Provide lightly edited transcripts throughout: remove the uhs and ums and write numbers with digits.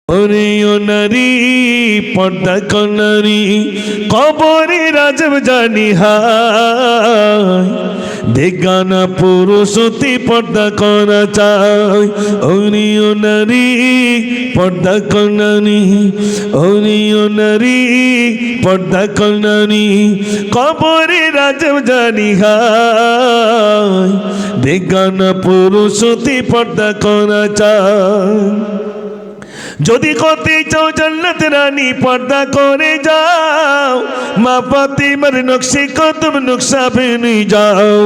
ওরে ও নারী পর্দা কর নারী, কবরে রাজব জানি হায়, বেগানা পুরুষ অতি পর্দা করা চাই। ওরে ও নারী পর্দা কর নারী, ওরে ও নারী পর্দা কর নারী, কবরে রাজব জানি হায়, বেগানা পুরুষ অতি পর্দা করা চাই। যদি করতে চাও জান্নাত রানী পর্দা করে যাও, মা ফাতিমার নকশে কদম নকশা মেনে যাও।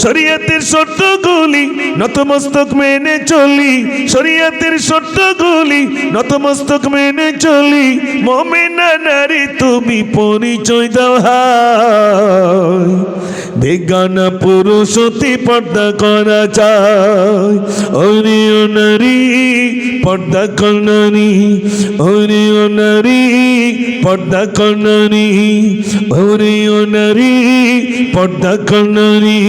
শরীয়তের শর্তগুলি নতমস্তক মেনে চলি, শরীয়তের শর্তগুলি নতমস্তক মেনে চলি। মুমিনা নারী তুমি পরিচয় দাও হায়, বেগানা পুরুষ অতি পর্দা করা চাই। ওরে ও নারী পর্দা কর নারী, ওরে ও নারী পর্দা কর নারী, ওরে ও নারী পর্দা কর নারী,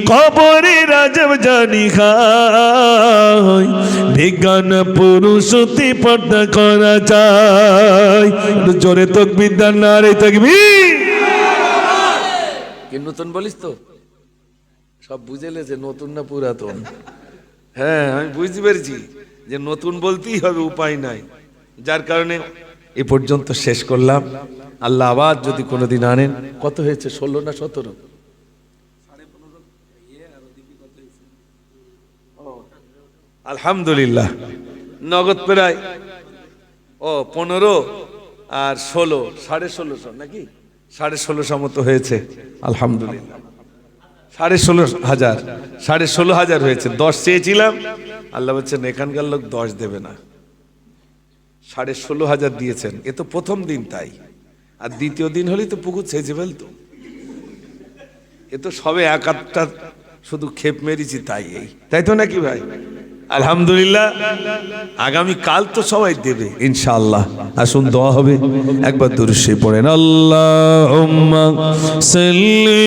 কবরে রাজব জানি খায়, বেগানা পুরুষ অতি পর্দা করা চাই। জোরে তাকবীর দাও, নারে তাকবীর। কি নতুন বলিস তো? সব বুঝেলে যে নতুন না পুরাতন? হ্যাঁ, আমি বুঝতে পেরেছি যে নতুন বলতেই হবে, উপায় নাই। যার কারণে এ পর্যন্ত শেষ করলাম। আল্লাহ আবার যদি কোনোদিন আনেন। কত হয়েছে, 16 না 17? আলহামদুলিল্লাহ, নগদ প্রায় 15 আর 16, 1650 নাকি 1650 মতো হয়েছে। আলহামদুলিল্লাহ, 16,500, 16,500 হয়েছে। 10 চেয়েছিলাম, আল্লাহ বলছেন এখানকার লোক 10 দেবে না, 16,500 দিয়েছেন। এ তো প্রথম দিন, তাই। আর দ্বিতীয় দিন হলেই তো পুকুর ছেঁচে ফেলতো। এ তো সবে এক আধটা শুধু খেপ মেরেছি, তাই তো নাকি ভাই? আলহামদুলিল্লাহ, আগামী কাল তো সবাই দেবে ইনশাআল্লাহ। আসুন দোয়া হবে, একবার দুরূদ শরীফ পড়েন। আল্লাহুম্মা সাল্লি